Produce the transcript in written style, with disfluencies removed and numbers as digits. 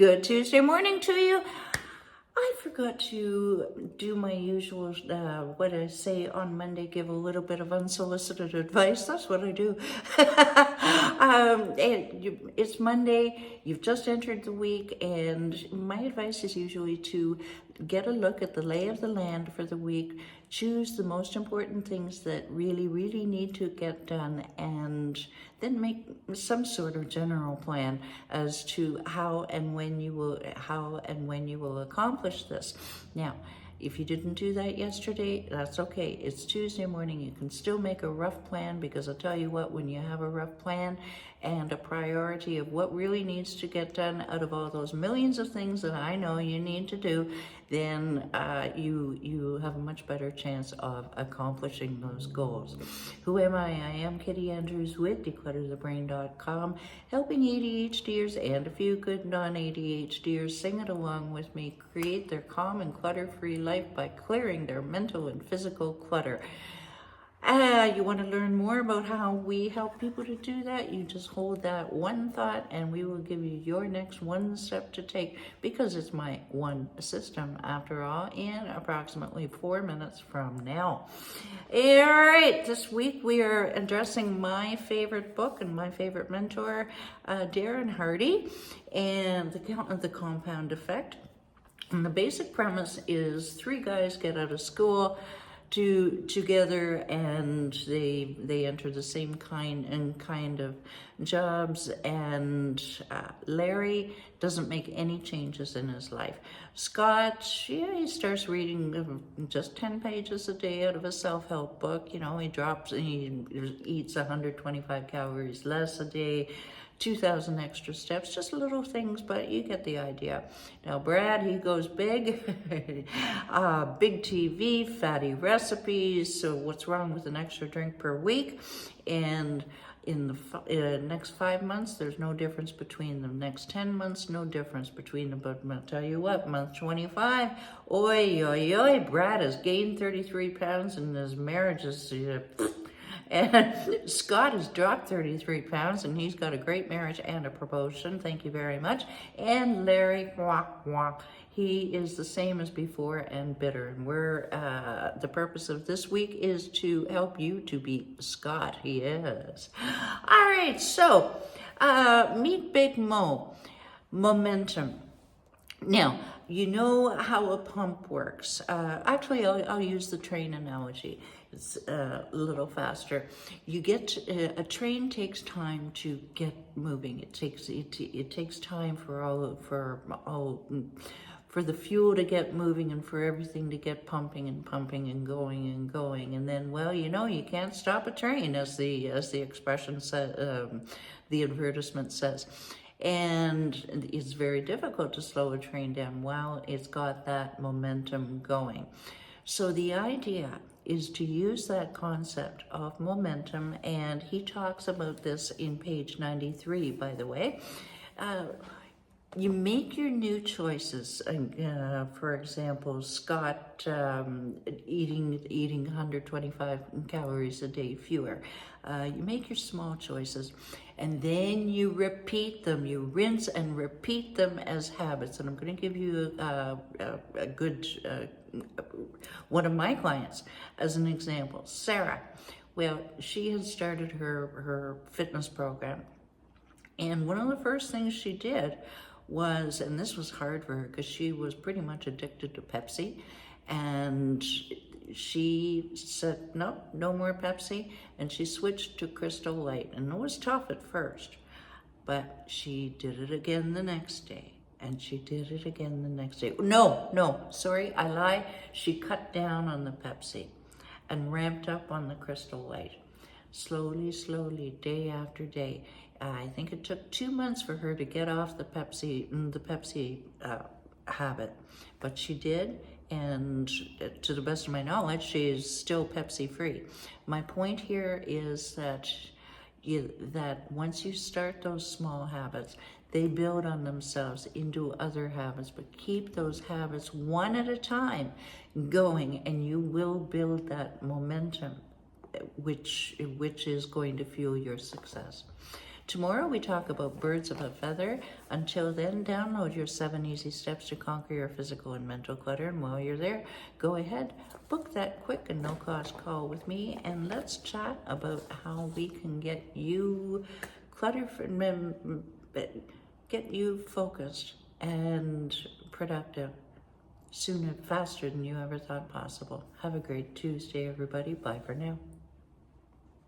Good Tuesday morning to you. I forgot to do my usual, what I say on Monday, give a little bit of unsolicited advice. That's what I do. It's Monday, you've just entered the week, and my advice is usually to get a look at the lay of the land for the week, choose the most important things that really, really need to get done, and then make some sort of general plan as to how and when you will accomplish this. Now, if you didn't do that yesterday, that's okay. It's Tuesday morning. You can still make a rough plan, because I'll tell you what, when you have a rough plan and a priority of what really needs to get done out of all those millions of things that I know you need to do, then you have a much better chance of accomplishing those goals. Who am I? I am Kitty Andrews with declutterthebrain.com, helping ADHDers and a few good non-ADHDers sing it along with me, create their calm and clutter-free life by clearing their mental and physical clutter. You want to learn more about how we help people to do that? You just hold that one thought and we will give you your next one step to take, because it's my one system after all, in approximately 4 minutes from now. All right, this week we are addressing my favorite book and my favorite mentor, Darren Hardy, and the compound effect. And the basic premise is 3 guys get out of school together, and they enter the same kind of jobs, and Larry doesn't make any changes in his life. Scott, he starts reading just 10 pages a day out of a self-help book. You know, he eats 125 calories less a day, 2,000 extra steps, just little things, but you get the idea. Now, Brad, he goes big, big TV, fatty recipes. So what's wrong with an extra drink per week? And in the next 5 months, there's no difference between them. Next 10 months, no difference between them. But I'll tell you what, month 25, oi, oi, oi, Brad has gained 33 pounds and his marriage is... And Scott has dropped 33 pounds, and he's got a great marriage and a promotion. Thank you very much. And Larry, he is the same as before and bitter. And the purpose of this week is to help you to beat Scott. He is. All right, so meet Big Mo. Momentum. Now, you know how a pump works. Actually, I'll use the train analogy. It's a little faster. A train takes time to get moving. It takes time for the fuel to get moving and for everything to get pumping and going and going. And then, well, you know, you can't stop a train, as the expression says, the advertisement says. And it's very difficult to slow a train down while it's got that momentum going. So the idea is to use that concept of momentum, and he talks about this in page 93, by the way. You make your new choices. For example, Scott eating 125 calories a day fewer. You make your small choices, and then you repeat them. You rinse and repeat them as habits. And I'm going to give you a good one of my clients as an example. Sarah. Well, she had started her fitness program, and one of the first things she did was, and this was hard for her because she was pretty much addicted to Pepsi, and she said, no more Pepsi, and she switched to Crystal Light. And it was tough at first, but she did it again the next day, and she did it again the next day. No, sorry, I lie. She cut down on the Pepsi and ramped up on the Crystal Light. Slowly, day after day. I think it took 2 months for her to get off the Pepsi habit, but she did, and to the best of my knowledge, she is still Pepsi free. My point here is that once you start those small habits, they build on themselves into other habits, but keep those habits one at a time going, and you will build that momentum, which is going to fuel your success. Tomorrow we talk about birds of a feather. Until then, download your 7 easy steps to conquer your physical and mental clutter. And while you're there, go ahead, book that quick and no-cost call with me, and let's chat about how we can get you get you focused and productive sooner, faster than you ever thought possible. Have a great Tuesday, everybody. Bye for now.